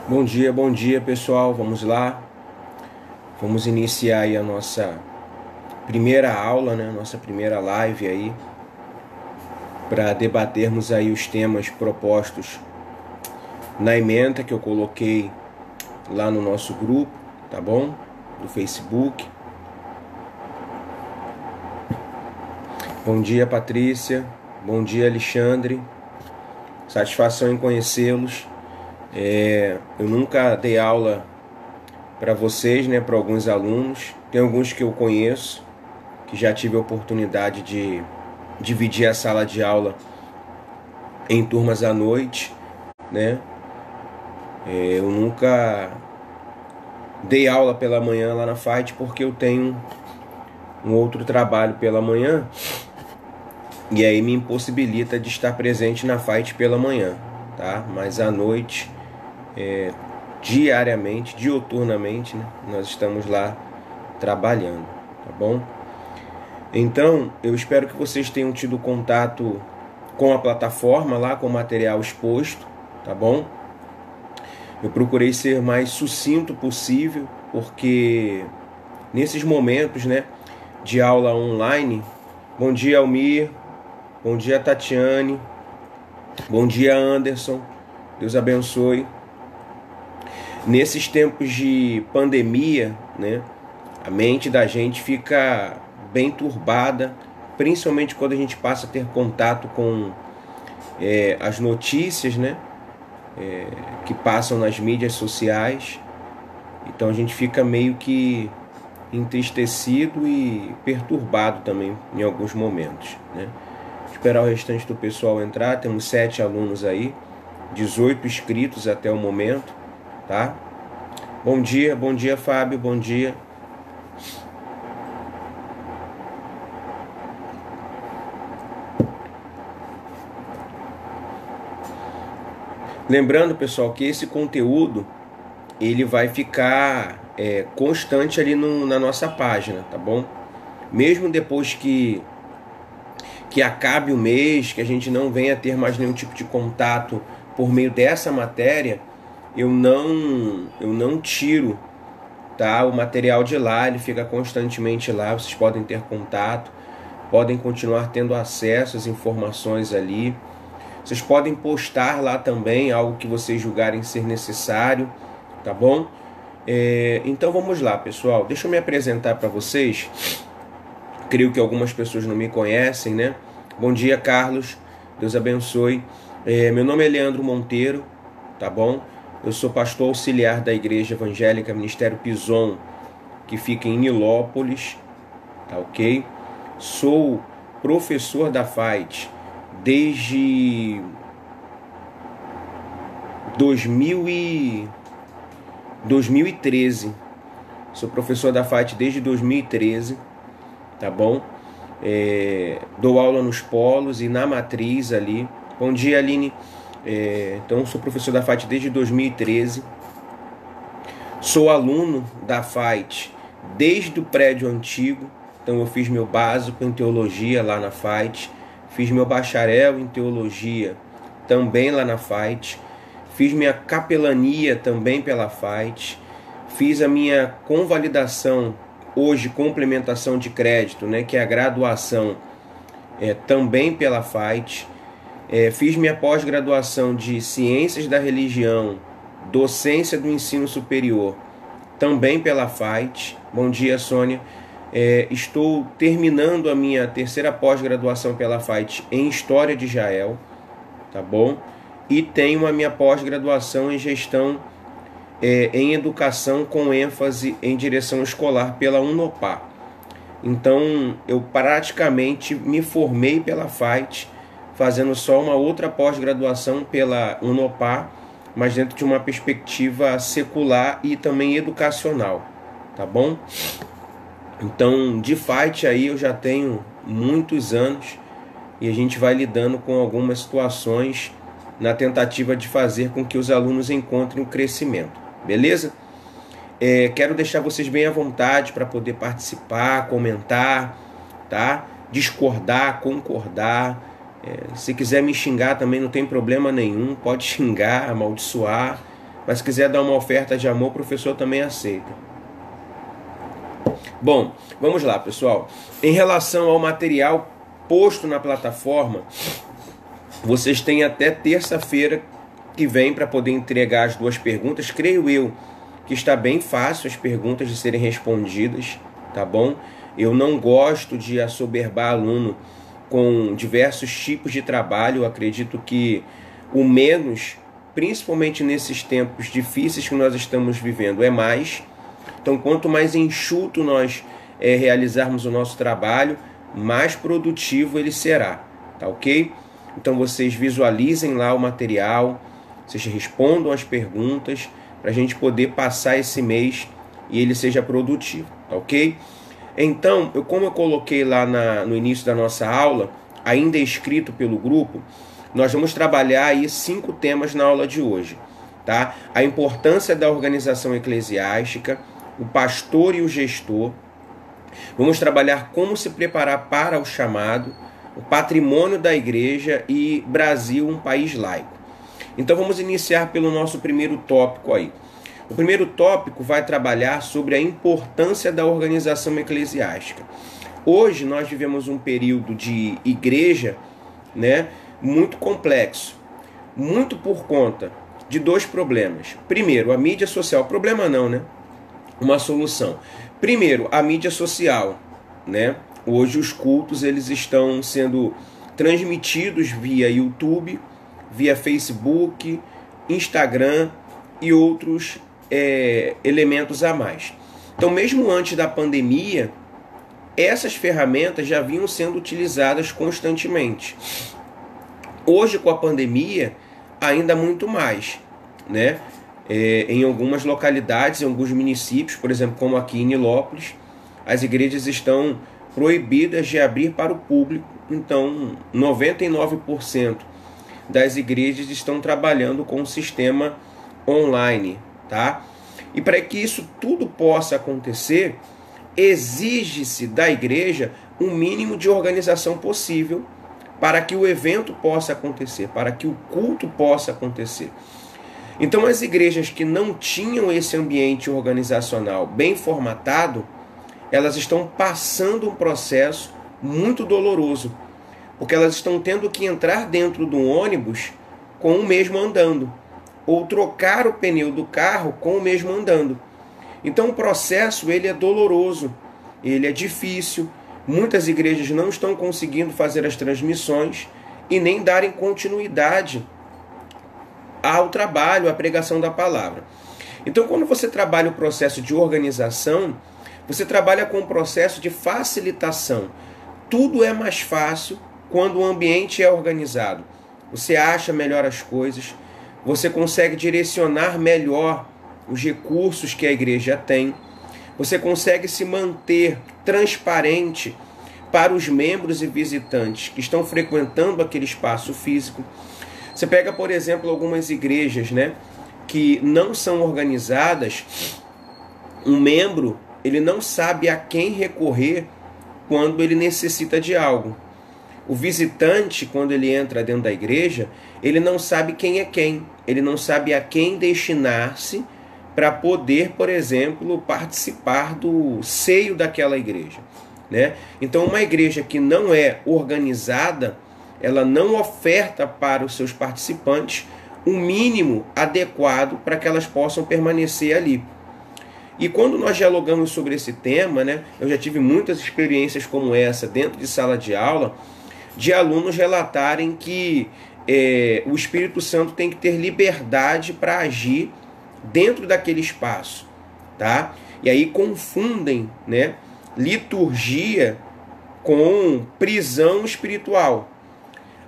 Bom dia pessoal, vamos lá. Vamos iniciar aí a nossa primeira aula, né? Nossa primeira live aí, para debatermos aí os temas propostos na ementa que eu coloquei lá no nosso grupo, tá bom? Do Facebook. Bom dia, Patrícia. Bom dia, Alexandre. Satisfação em conhecê-los. Eu nunca dei aula para vocês, né, para alguns alunos. Tem alguns que eu conheço, que já tive a oportunidade de dividir a sala de aula em turmas à noite, né? Eu nunca dei aula pela manhã lá na FIGHT porque eu tenho um outro trabalho pela manhã e aí me impossibilita de estar presente na FIGHT pela manhã, tá? Mas à noite, diariamente, diuturnamente, né, nós estamos lá trabalhando, tá bom? Então, eu espero que vocês tenham tido contato com a plataforma lá, com o material exposto, tá bom? Eu procurei ser mais sucinto possível, porque nesses momentos, né, de aula online, bom dia Almir, bom dia Tatiane, bom dia Anderson, Deus abençoe. Nesses tempos de pandemia, né, a mente da gente fica bem turbada, principalmente quando a gente passa a ter contato com as notícias, né, que passam nas mídias sociais. Então a gente fica meio que entristecido e perturbado também em alguns momentos, né? Esperar o restante do pessoal entrar. Temos 7 alunos aí, 18 inscritos até o momento, tá? Bom dia Fábio, bom dia. Lembrando, pessoal, que esse conteúdo ele vai ficar constante ali na nossa página, tá bom? Mesmo depois que acabe o mês, que a gente não venha ter mais nenhum tipo de contato por meio dessa matéria, eu não tiro, tá, o material de lá, ele fica constantemente lá, vocês podem ter contato, podem continuar tendo acesso às informações ali. Vocês podem postar lá também algo que vocês julgarem ser necessário, tá bom? Então vamos lá, pessoal. Deixa eu me apresentar para vocês. Creio que algumas pessoas não me conhecem, né? Bom dia, Carlos. Deus abençoe. Meu nome é Leandro Monteiro, tá bom? Eu sou pastor auxiliar da Igreja Evangélica Ministério Pison, que fica em Nilópolis, tá ok? Sou professor da FIGHT desde 2013. Sou professor da FIGHT desde 2013, tá bom? Dou aula nos polos e na matriz ali. Bom dia, Aline. Então, sou professor da FIGHT desde 2013. Sou aluno da FIGHT desde o prédio antigo. Então, eu fiz meu básico em teologia lá na FIGHT. Fiz meu bacharel em teologia também lá na FIGHT. Fiz minha capelania também pela FIGHT. Fiz a minha convalidação, hoje complementação de crédito, né, que é a graduação, também pela FIGHT. Fiz minha pós-graduação de Ciências da Religião, Docência do Ensino Superior, também pela FIGHT. Bom dia, Sônia. Estou terminando a minha terceira pós-graduação pela FIGHT em História de Israel, tá bom? E tenho a minha pós-graduação em Gestão em Educação com ênfase em direção escolar pela Unopar. Então, eu praticamente me formei pela FIGHT, fazendo só uma outra pós-graduação pela Unopar, mas dentro de uma perspectiva secular e também educacional, tá bom? Então, de FIGHT aí eu já tenho muitos anos e a gente vai lidando com algumas situações na tentativa de fazer com que os alunos encontrem o crescimento, beleza? Quero deixar vocês bem à vontade para poder participar, comentar, tá? Discordar, concordar. Se quiser me xingar também não tem problema nenhum, pode xingar, amaldiçoar, Mas se quiser dar uma oferta de amor, o professor também aceita. Bom, vamos lá, pessoal. Em relação ao material posto na plataforma, vocês têm até terça-feira que vem para poder entregar as 2 perguntas. Creio eu que está bem fácil as perguntas de serem respondidas, tá bom? Eu não gosto de assoberbar aluno com diversos tipos de trabalho. Eu acredito que o menos, principalmente nesses tempos difíceis que nós estamos vivendo, é mais. Então, quanto mais enxuto nós realizarmos o nosso trabalho, mais produtivo ele será, tá ok? Então, vocês visualizem lá o material, vocês respondam as perguntas, para a gente poder passar esse mês e ele seja produtivo, tá ok? Então, como eu coloquei lá no início da nossa aula, ainda escrito pelo grupo, nós vamos trabalhar aí 5 temas na aula de hoje, tá? A importância da organização eclesiástica, o pastor e o gestor. Vamos trabalhar como se preparar para o chamado, o patrimônio da igreja e Brasil, um país laico. Então vamos iniciar pelo nosso primeiro tópico aí. O primeiro tópico vai trabalhar sobre a importância da organização eclesiástica. Hoje nós vivemos um período de igreja, né, muito complexo, muito por conta de 2 problemas. Primeiro, a mídia social. Problema não, né? Uma solução. Primeiro, a mídia social, né? Hoje os cultos eles estão sendo transmitidos via YouTube, via Facebook, Instagram e outros elementos a mais. Então, mesmo antes da pandemia, essas ferramentas já vinham sendo utilizadas constantemente. Hoje, com a pandemia, ainda muito mais, né? Em algumas localidades, em alguns municípios, por exemplo, como aqui em Nilópolis, as igrejas estão proibidas de abrir para o público. Então, 99% das igrejas estão trabalhando com o sistema online, tá? E para que isso tudo possa acontecer, exige-se da igreja um mínimo de organização possível para que o evento possa acontecer, para que o culto possa acontecer. Então, as igrejas que não tinham esse ambiente organizacional bem formatado, elas estão passando um processo muito doloroso, porque elas estão tendo que entrar dentro do ônibus com o mesmo andando, ou trocar o pneu do carro com o mesmo andando. Então, o processo ele é doloroso, ele é difícil. Muitas igrejas não estão conseguindo fazer as transmissões e nem darem continuidade ao trabalho, à pregação da palavra. Então, quando você trabalha o processo de organização, você trabalha com o processo de facilitação. Tudo é mais fácil quando o ambiente é organizado. Você acha melhor as coisas, você consegue direcionar melhor os recursos que a igreja tem, você consegue se manter transparente para os membros e visitantes que estão frequentando aquele espaço físico. Você pega, por exemplo, algumas igrejas, né, que não são organizadas. Um membro ele não sabe a quem recorrer quando ele necessita de algo. O visitante, quando ele entra dentro da igreja, ele não sabe quem é quem. Ele não sabe a quem destinar-se para poder, por exemplo, participar do seio daquela igreja, né? Então, uma igreja que não é organizada, ela não oferta para os seus participantes um mínimo adequado para que elas possam permanecer ali. E quando nós dialogamos sobre esse tema, né, eu já tive muitas experiências como essa dentro de sala de aula, de alunos relatarem que o Espírito Santo tem que ter liberdade para agir dentro daquele espaço, tá? E aí confundem, né, liturgia com prisão espiritual.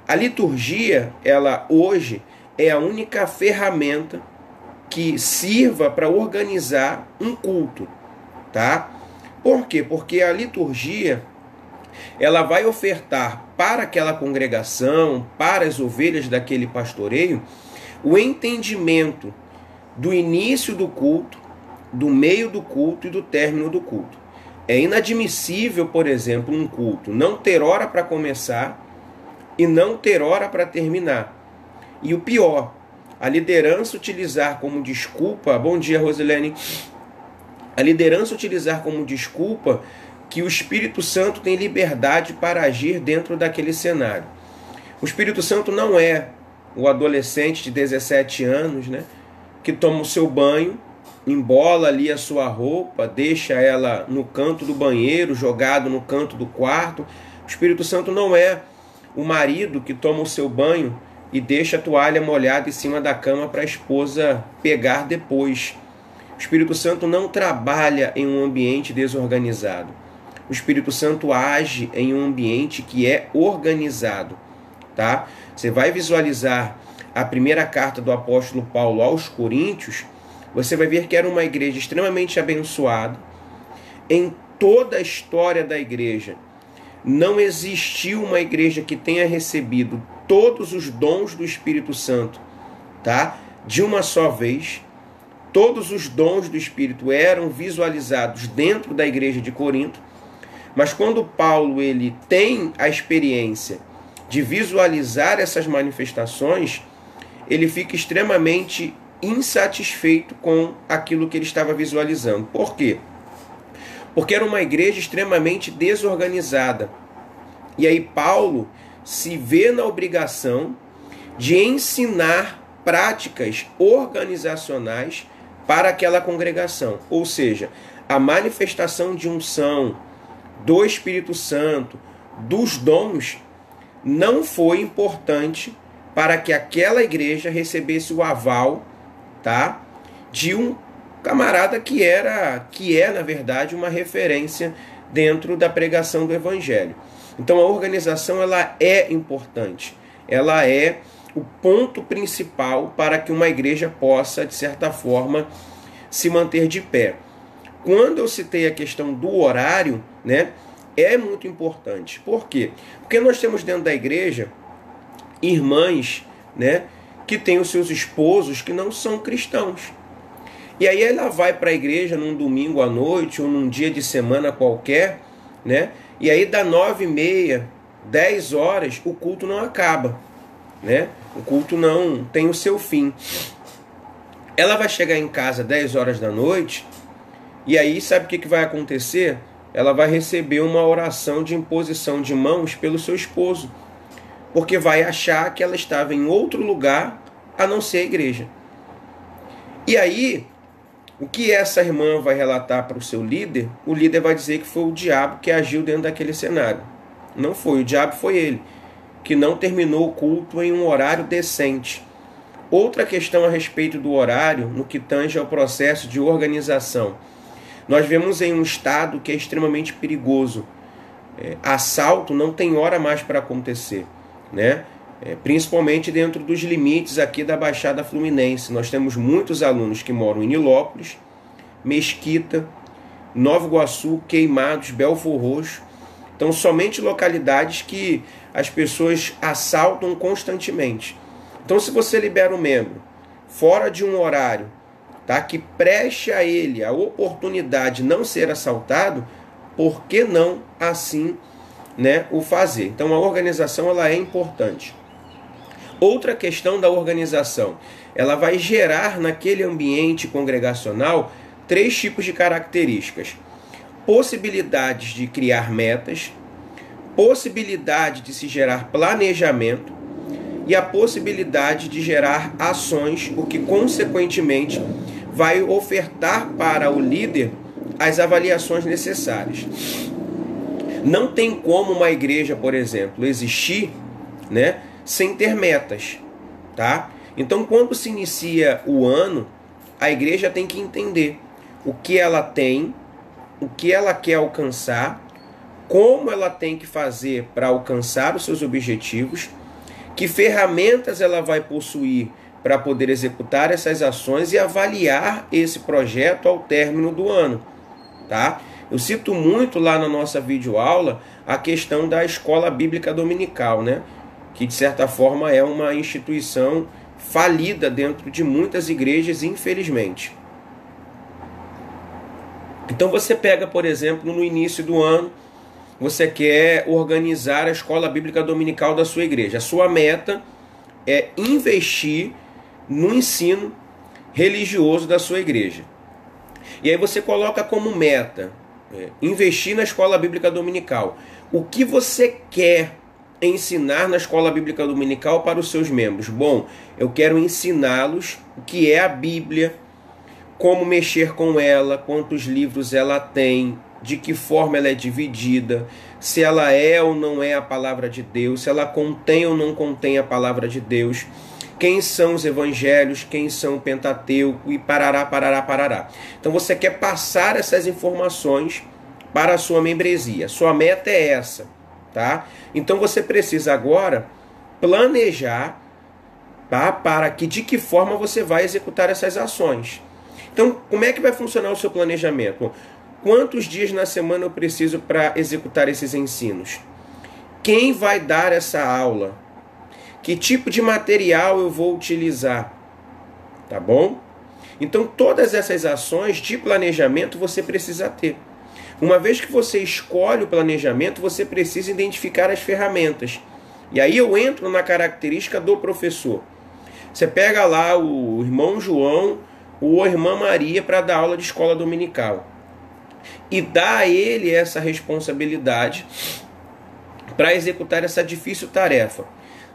A liturgia, ela hoje é a única ferramenta que sirva para organizar um culto, tá? Por quê? Porque a liturgia ela vai ofertar para aquela congregação, para as ovelhas daquele pastoreio, o entendimento do início do culto, do meio do culto e do término do culto. É inadmissível, por exemplo, um culto não ter hora para começar e não ter hora para terminar. E o pior, a liderança utilizar como desculpa, bom dia, Rosilene, a liderança utilizar como desculpa que o Espírito Santo tem liberdade para agir dentro daquele cenário. O Espírito Santo não é o adolescente de 17 anos, né, que toma o seu banho, embola ali a sua roupa, deixa ela no canto do banheiro, jogado no canto do quarto. O Espírito Santo não é o marido que toma o seu banho e deixa a toalha molhada em cima da cama para a esposa pegar depois. O Espírito Santo não trabalha em um ambiente desorganizado. O Espírito Santo age em um ambiente que é organizado, tá? Você vai visualizar a primeira carta do apóstolo Paulo aos Coríntios, você vai ver que era uma igreja extremamente abençoada. Em toda a história da igreja, não existiu uma igreja que tenha recebido todos os dons do Espírito Santo, tá? De uma só vez. Todos os dons do Espírito eram visualizados dentro da igreja de Corinto, mas quando Paulo ele tem a experiência de visualizar essas manifestações, ele fica extremamente insatisfeito com aquilo que ele estava visualizando. Por quê? Porque era uma igreja extremamente desorganizada. E aí Paulo se vê na obrigação de ensinar práticas organizacionais para aquela congregação. Ou seja, a manifestação de unção, do Espírito Santo, dos dons, não foi importante para que aquela igreja recebesse o aval, tá, de um camarada que é, na verdade, uma referência dentro da pregação do Evangelho. Então a organização ela é importante, ela é o ponto principal para que uma igreja possa, de certa forma, se manter de pé. Quando eu citei a questão do horário, né, é muito importante. Por quê? Porque nós temos dentro da igreja irmãs, né, que têm os seus esposos que não são cristãos. E aí ela vai para a igreja num domingo à noite ou num dia de semana qualquer, né? E aí dá 9h30, 10 horas, o culto não acaba, né? O culto não tem o seu fim. Ela vai chegar em casa 10 horas da noite e aí sabe o que vai acontecer? Ela vai receber uma oração de imposição de mãos pelo seu esposo, porque vai achar que ela estava em outro lugar a não ser a igreja. E aí, o que essa irmã vai relatar para o seu líder? O líder vai dizer que foi o diabo que agiu dentro daquele cenário. Não foi, o diabo foi ele, que não terminou o culto em um horário decente. Outra questão a respeito do horário, no que tange ao processo de organização. Nós vemos em um estado que é extremamente perigoso. Assalto não tem hora mais para acontecer, né? Principalmente dentro dos limites aqui da Baixada Fluminense. Nós temos muitos alunos que moram em Nilópolis, Mesquita, Nova Iguaçu, Queimados, Belfor Roxo. Então, somente localidades que as pessoas assaltam constantemente. Então, se você libera um membro fora de um horário, tá, que preste a ele a oportunidade de não ser assaltado, por que não assim, né, o fazer? Então, a organização ela é importante. Outra questão da organização, ela vai gerar naquele ambiente congregacional 3 tipos de características. Possibilidades de criar metas, possibilidade de se gerar planejamento e a possibilidade de gerar ações, o que consequentemente vai ofertar para o líder as avaliações necessárias. Não tem como uma igreja, por exemplo, existir, né, sem ter metas, tá? Então, quando se inicia o ano, a igreja tem que entender o que ela tem, o que ela quer alcançar, como ela tem que fazer para alcançar os seus objetivos, que ferramentas ela vai possuir para poder executar essas ações e avaliar esse projeto ao término do ano, tá? Eu cito muito lá na nossa videoaula a questão da escola bíblica dominical, né? Que de certa forma é uma instituição falida dentro de muitas igrejas, infelizmente. Então você pega, por exemplo, no início do ano, você quer organizar a escola bíblica dominical da sua igreja. A sua meta é investir no ensino religioso da sua igreja. E aí você coloca como meta investir na escola bíblica dominical. O que você quer ensinar na escola bíblica dominical para os seus membros? Bom, eu quero ensiná-los o que é a Bíblia, como mexer com ela, quantos livros ela tem, de que forma ela é dividida, se ela é ou não é a palavra de Deus, se ela contém ou não contém a palavra de Deus, quem são os evangelhos, quem são o Pentateuco e parará, parará, parará. Então você quer passar essas informações para a sua membresia. Sua meta é essa, tá? Então você precisa agora planejar, tá? Para que de que forma você vai executar essas ações. Então, como é que vai funcionar o seu planejamento? Bom, quantos dias na semana eu preciso para executar esses ensinos? Quem vai dar essa aula? Que tipo de material eu vou utilizar? Tá bom? Então, todas essas ações de planejamento você precisa ter. Uma vez que você escolhe o planejamento, você precisa identificar as ferramentas. E aí eu entro na característica do professor. Você pega lá o irmão João ou a irmã Maria para dar aula de escola dominical. E dá a ele essa responsabilidade para executar essa difícil tarefa.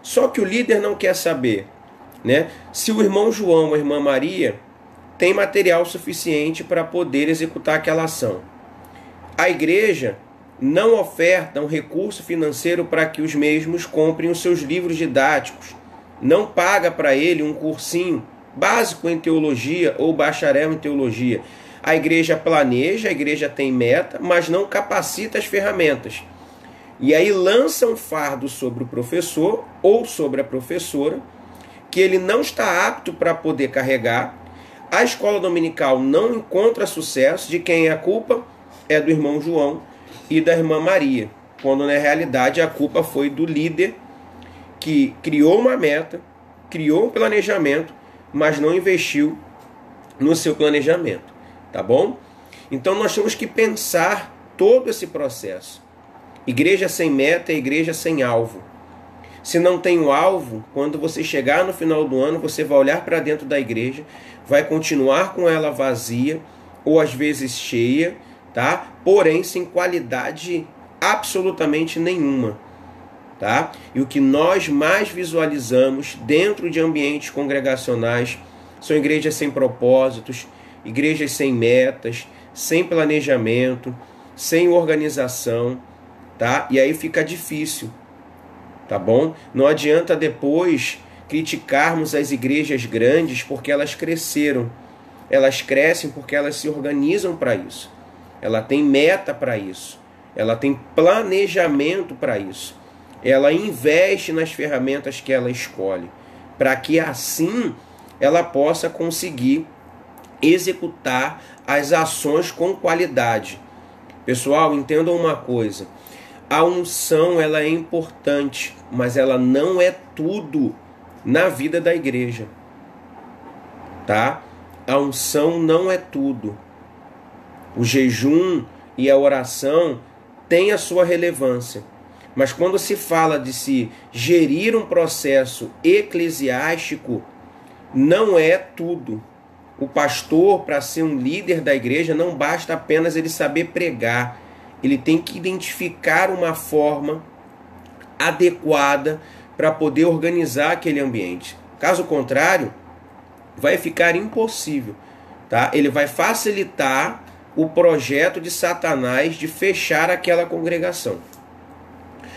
Só que o líder não quer saber, né, se o irmão João ou a irmã Maria tem material suficiente para poder executar aquela ação. A igreja não oferta um recurso financeiro para que os mesmos comprem os seus livros didáticos. Não paga para ele um cursinho básico em teologia ou bacharel em teologia. A igreja planeja, a igreja tem meta, mas não capacita as ferramentas. E aí lança um fardo sobre o professor ou sobre a professora, que ele não está apto para poder carregar. A escola dominical não encontra sucesso. De quem é a culpa? É do irmão João e da irmã Maria, quando na realidade a culpa foi do líder que criou uma meta, criou um planejamento, mas não investiu no seu planejamento, tá bom? Então nós temos que pensar todo esse processo. Igreja sem meta é igreja sem alvo. Se não tem o alvo, quando você chegar no final do ano, você vai olhar para dentro da igreja, vai continuar com ela vazia, ou às vezes cheia, tá? Porém sem qualidade absolutamente nenhuma, tá? E o que nós mais visualizamos dentro de ambientes congregacionais são igrejas sem propósitos, igrejas sem metas, sem planejamento, sem organização, tá? E aí fica difícil, tá bom? Não adianta depois criticarmos as igrejas grandes porque elas cresceram. Elas crescem porque elas se organizam para isso. Ela tem meta para isso. Ela tem planejamento para isso. Ela investe nas ferramentas que ela escolhe, para que assim ela possa conseguir executar as ações com qualidade. Pessoal, entendam uma coisa. A unção ela é importante, mas ela não é tudo na vida da igreja. Tá? A unção não é tudo. O jejum e a oração têm a sua relevância. Mas quando se fala de se gerir um processo eclesiástico, não é tudo. O pastor, para ser um líder da igreja, não basta apenas ele saber pregar. Ele tem que identificar uma forma adequada para poder organizar aquele ambiente. Caso contrário, vai ficar impossível, tá? Ele vai facilitar o projeto de Satanás de fechar aquela congregação.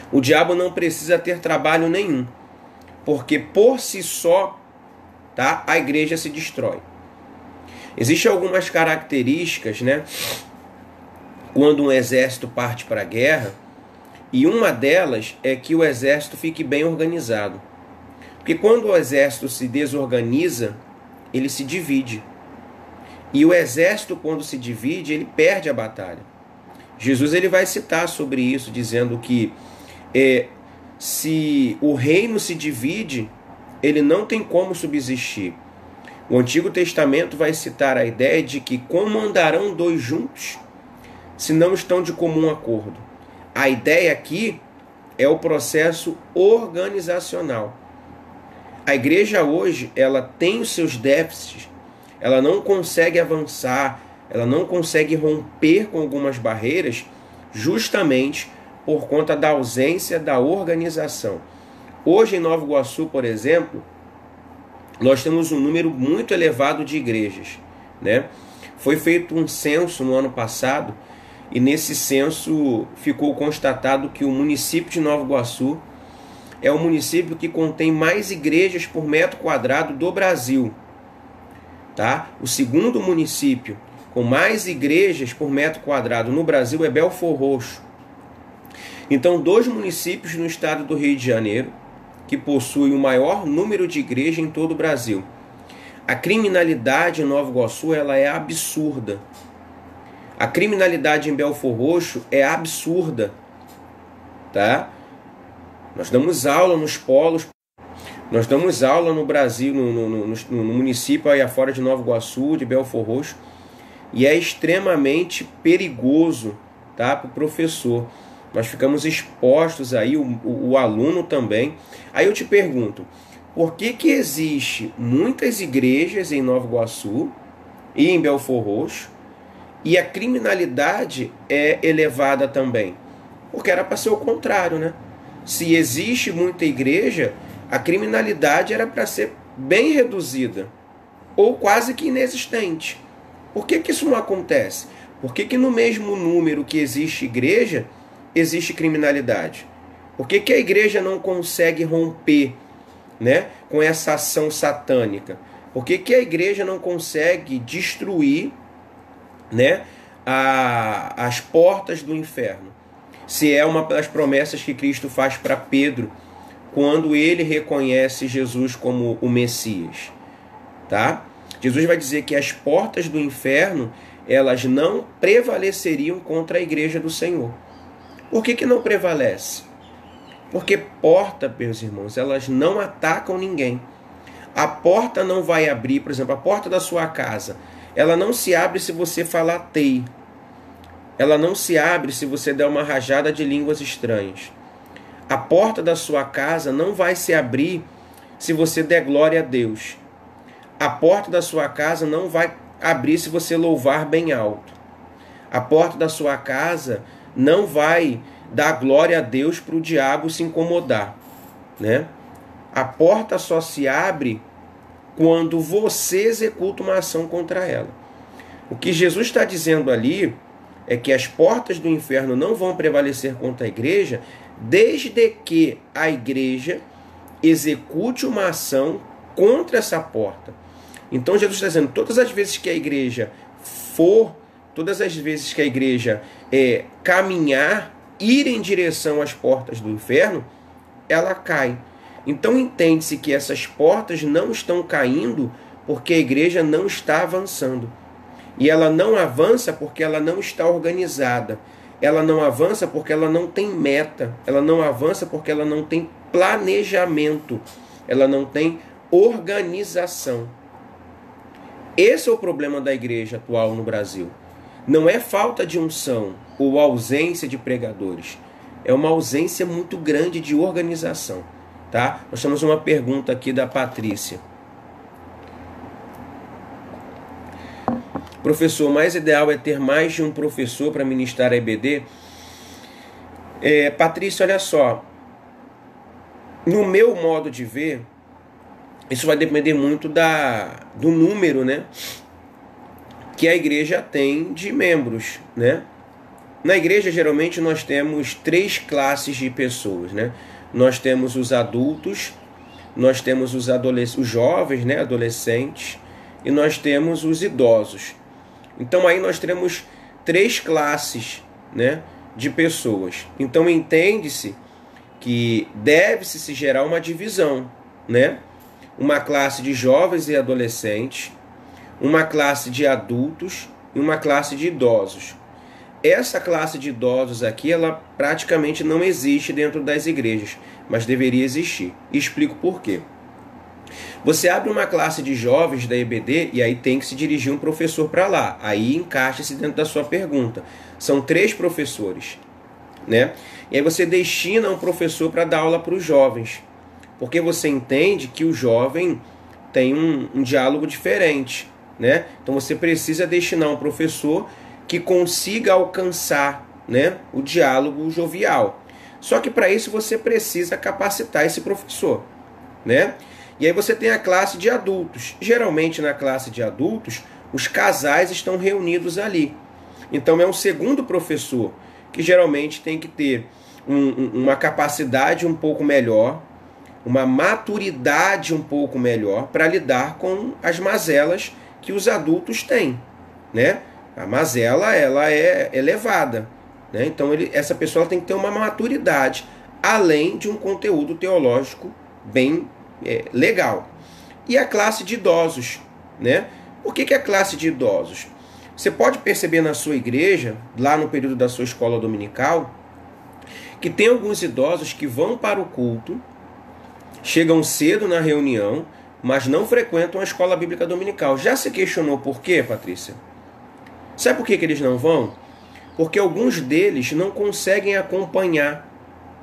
O diabo não precisa ter trabalho nenhum, porque por si só, tá, a igreja se destrói. Existem algumas características, né, quando um exército parte para a guerra, e uma delas é que o exército fique bem organizado. Porque quando o exército se desorganiza, ele se divide. E o exército, quando se divide, ele perde a batalha. Jesus ele vai citar sobre isso, dizendo que se o reino se divide, ele não tem como subsistir. O Antigo Testamento vai citar a ideia de que como andarão dois juntos, se não estão de comum acordo. A ideia aqui é o processo organizacional. A igreja hoje, ela tem os seus déficits, ela não consegue avançar, ela não consegue romper com algumas barreiras, justamente por conta da ausência da organização. Hoje em Nova Iguaçu, por exemplo, nós temos um número muito elevado de igrejas, né? Foi feito um censo no ano passado e nesse censo ficou constatado que o município de Nova Iguaçu é o município que contém mais igrejas por metro quadrado do Brasil, tá? O segundo município com mais igrejas por metro quadrado no Brasil é Belfor Roxo. Então, 2 municípios no estado do Rio de Janeiro que possuem o maior número de igrejas em todo o Brasil. A criminalidade em Nova Iguaçu, ela é absurda. A criminalidade em Belfor Roxo é absurda, tá? Nós damos aula nos polos, nós damos aula no Brasil, no município aí afora de Nova Iguaçu, de Belfor Roxo, e é extremamente perigoso, tá, para o professor. Nós ficamos expostos aí, o aluno também. Aí eu te pergunto, por que que existe muitas igrejas em Nova Iguaçu e em Belfor Roxo e a criminalidade é elevada também? Porque era para ser o contrário, né? Se existe muita igreja, a criminalidade era para ser bem reduzida ou quase que inexistente. Por que que isso não acontece? Por que que no mesmo número que existe igreja, existe criminalidade? Por que que a igreja não consegue romper, né, com essa ação satânica? Por que que a igreja não consegue destruir, né, as portas do inferno? Se é uma das promessas que Cristo faz para Pedro quando ele reconhece Jesus como o Messias, tá? Jesus vai dizer que as portas do inferno, elas não prevaleceriam contra a igreja do Senhor. Por que que não prevalece? Porque porta, meus irmãos, elas não atacam ninguém. A porta não vai abrir, por exemplo, a porta da sua casa, ela não se abre se você falar tei. Ela não se abre se você der uma rajada de línguas estranhas. A porta da sua casa não vai se abrir se você der glória a Deus. A porta da sua casa não vai abrir se você louvar bem alto. A porta da sua casa não vai dar glória a Deus para o diabo se incomodar, né? A porta só se abre quando você executa uma ação contra ela. O que Jesus está dizendo ali é que as portas do inferno não vão prevalecer contra a igreja desde que a igreja execute uma ação contra essa porta. Então Jesus está dizendo, todas as vezes que a igreja caminhar, ir em direção às portas do inferno, ela cai. Então entende-se que essas portas não estão caindo porque a igreja não está avançando. E ela não avança porque ela não está organizada. Ela não avança porque ela não tem meta. Ela não avança porque ela não tem planejamento. Ela não tem organização. Esse é o problema da igreja atual no Brasil. Não é falta de unção ou ausência de pregadores. É uma ausência muito grande de organização. Tá? Nós temos uma pergunta aqui da Patrícia. Professor, o mais ideal é ter mais de um professor para ministrar a EBD? Patrícia, olha só. No meu modo de ver, isso vai depender muito do número, né, que a igreja tem de membros, né? Na igreja, geralmente, nós temos 3 classes de pessoas, né? Nós temos os adultos, nós temos os jovens, né, adolescentes, e nós temos os idosos. Então aí nós temos 3 classes, né, de pessoas. Então entende-se que deve-se se gerar uma divisão, né? Uma classe de jovens e adolescentes, uma classe de adultos e uma classe de idosos. Essa classe de idosos aqui, ela praticamente não existe dentro das igrejas, mas deveria existir. E explico por quê. Você abre uma classe de jovens da EBD e aí tem que se dirigir um professor para lá. Aí encaixa-se dentro da sua pergunta. São 3 professores, né? E aí você destina um professor para dar aula para os jovens. Porque você entende que o jovem tem um diálogo diferente, né? Então você precisa destinar um professor que consiga alcançar, né, o diálogo jovial. Só que para isso você precisa capacitar esse professor, né? E aí você tem a classe de adultos. Geralmente na classe de adultos, os casais estão reunidos ali. Então é um segundo professor que geralmente tem que ter uma capacidade um pouco melhor, uma maturidade um pouco melhor para lidar com as mazelas que os adultos têm, né? A mazela, ela é elevada, né? Então essa pessoa tem que ter uma maturidade, além de um conteúdo teológico bem legal. E a classe de idosos, né? Por que a classe de idosos? Você pode perceber na sua igreja, lá no período da sua escola dominical, que tem alguns idosos que vão para o culto, chegam cedo na reunião, mas não frequentam a escola bíblica dominical. Já se questionou por quê, Patrícia? Sabe por que eles não vão? Porque alguns deles não conseguem acompanhar,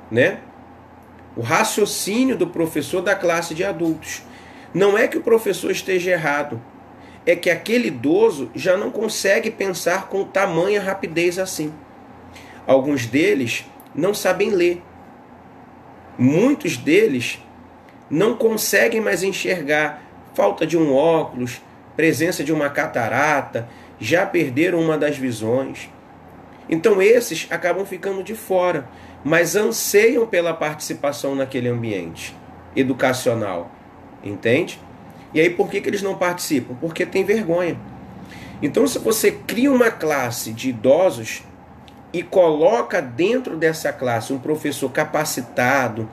né, o raciocínio do professor da classe de adultos. Não é que o professor esteja errado, é que aquele idoso já não consegue pensar com tamanha rapidez assim. Alguns deles não sabem ler. Muitos deles não conseguem mais enxergar. Falta de um óculos, presença de uma catarata, já perderam uma das visões. Então esses acabam ficando de fora, mas anseiam pela participação naquele ambiente educacional. Entende? E aí por que eles não participam? Porque tem vergonha. Então se você cria uma classe de idosos e coloca dentro dessa classe um professor capacitado,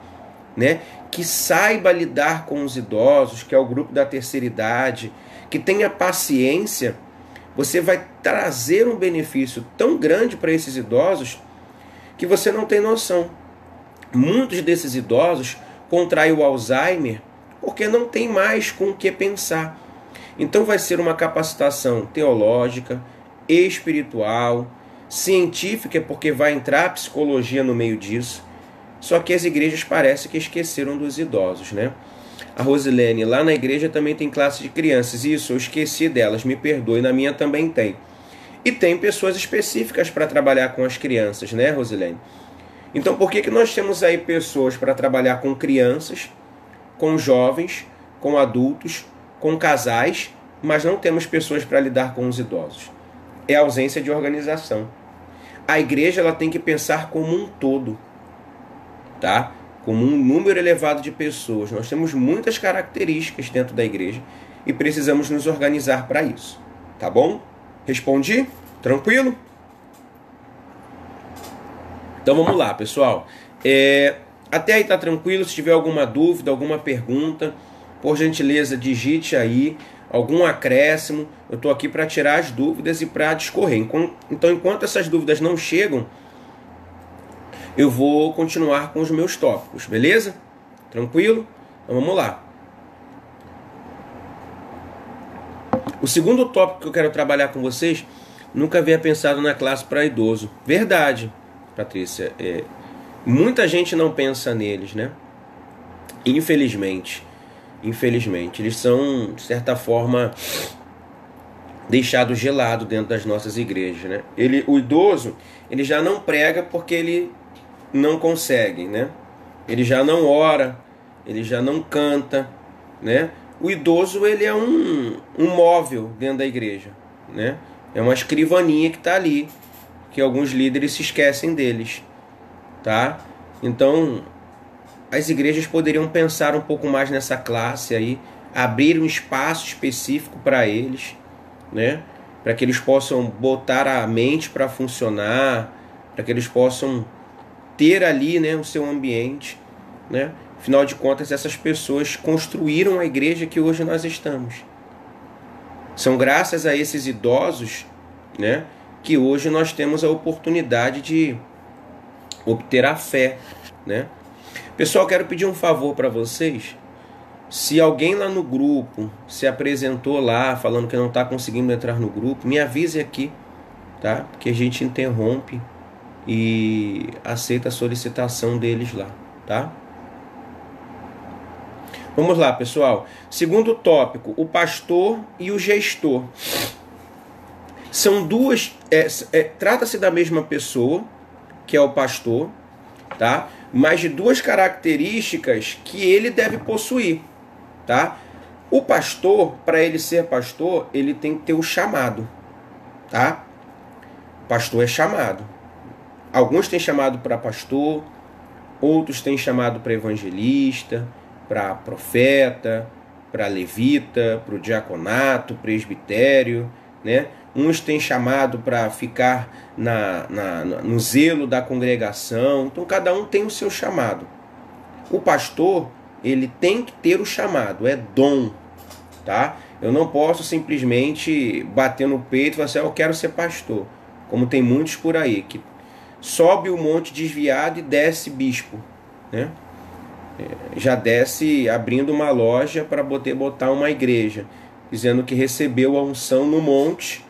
né, que saiba lidar com os idosos, que é o grupo da terceira idade, que tenha paciência, você vai trazer um benefício tão grande para esses idosos que você não tem noção. Muitos desses idosos contraem o Alzheimer porque não tem mais com o que pensar. Então vai ser uma capacitação teológica, espiritual, científica, porque vai entrar a psicologia no meio disso. Só que as igrejas parecem que esqueceram dos idosos, né? A Rosilene, lá na igreja também tem classe de crianças. Isso, eu esqueci delas, me perdoe, na minha também tem. E tem pessoas específicas para trabalhar com as crianças, né, Rosilene? Então por que nós temos aí pessoas para trabalhar com crianças, com jovens, com adultos, com casais, mas não temos pessoas para lidar com os idosos? É a ausência de organização. A igreja ela tem que pensar como um todo, tá? Como um número elevado de pessoas. Nós temos muitas características dentro da igreja e precisamos nos organizar para isso. Tá bom? Respondi? Tranquilo? Então vamos lá, pessoal. Até aí tá tranquilo? Se tiver alguma dúvida, alguma pergunta, por gentileza, digite aí algum acréscimo. Eu estou aqui para tirar as dúvidas e para discorrer. Então, enquanto essas dúvidas não chegam, eu vou continuar com os meus tópicos, beleza? Tranquilo? Então vamos lá. O segundo tópico que eu quero trabalhar com vocês, nunca havia pensado na classe para idoso. Verdade, Patrícia. Muita gente não pensa neles, né? Infelizmente. Eles são, de certa forma, deixados gelados dentro das nossas igrejas, né? O idoso, ele já não prega porque ele não consegue, né? Ele já não ora, ele já não canta, né? O idoso, ele é um móvel dentro da igreja, né? É uma escrivaninha que está ali, que alguns líderes se esquecem deles, tá? Então, as igrejas poderiam pensar um pouco mais nessa classe aí, abrir um espaço específico para eles, né? Para que eles possam botar a mente para funcionar, para que eles possam ter ali, né, o seu ambiente, né? Afinal de contas, essas pessoas construíram a igreja que hoje nós estamos. São graças a esses idosos, né, que hoje nós temos a oportunidade de obter a fé, né? Pessoal, quero pedir um favor para vocês. Se alguém lá no grupo se apresentou lá falando que não está conseguindo entrar no grupo, me avise aqui, tá? Porque a gente interrompe e aceita a solicitação deles lá, tá? Vamos lá, pessoal. Segundo tópico, o pastor e o gestor. São duas... trata-se da mesma pessoa, que é o pastor, tá? Mas de duas características que ele deve possuir, tá? O pastor, para ele ser pastor, ele tem que ter o chamado, tá? O pastor é chamado. Alguns têm chamado para pastor, outros têm chamado para evangelista, para profeta, para levita, para o diaconato, presbitério, né? Uns têm chamado para ficar no zelo da congregação. Então cada um tem o seu chamado. O pastor, ele tem que ter o chamado, é dom, tá? Eu não posso simplesmente bater no peito e falar assim, eu quero ser pastor. Como tem muitos por aí, que sobe o monte desviado e desce bispo, né? Já desce abrindo uma loja para botar uma igreja, dizendo que recebeu a unção no monte,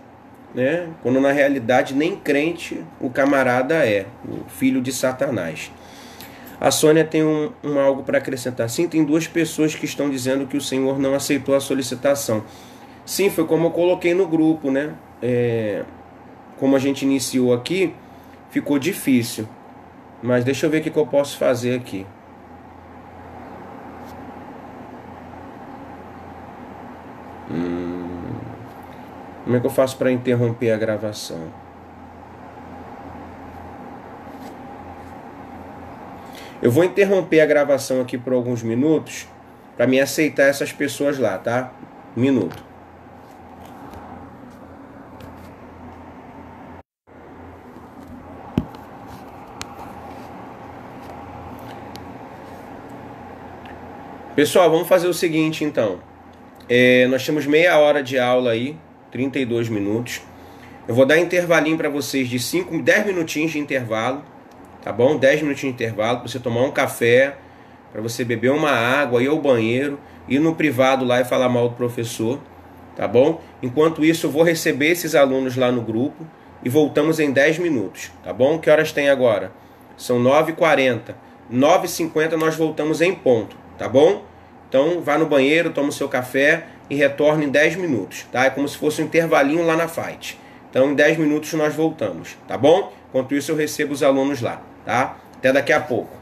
né? Quando na realidade nem crente o camarada é, o filho de Satanás. A Sônia tem algo para acrescentar. Sim, tem duas pessoas que estão dizendo que o Senhor não aceitou a solicitação. Sim, foi como eu coloquei no grupo, né? Como a gente iniciou aqui, ficou difícil. Mas deixa eu ver o que eu posso fazer aqui. Como é que eu faço para interromper a gravação? Eu vou interromper a gravação aqui por alguns minutos para me aceitar essas pessoas lá, tá? Um minuto. Pessoal, vamos fazer o seguinte então. Nós temos meia hora de aula aí, 32 minutos. Eu vou dar intervalinho para vocês de 10 minutinhos de intervalo, tá bom? 10 minutinhos de intervalo para você tomar um café, para você beber uma água, ir ao banheiro, ir no privado lá e falar mal do professor, tá bom? Enquanto isso, eu vou receber esses alunos lá no grupo e voltamos em 10 minutos, tá bom? Que horas tem agora? São 9h40. 9h50 nós voltamos em ponto, tá bom? Então, vá no banheiro, toma o seu café e retorne em 10 minutos, tá? É como se fosse um intervalinho lá na Fight. Então, em 10 minutos nós voltamos, tá bom? Enquanto isso, eu recebo os alunos lá, tá? Até daqui a pouco.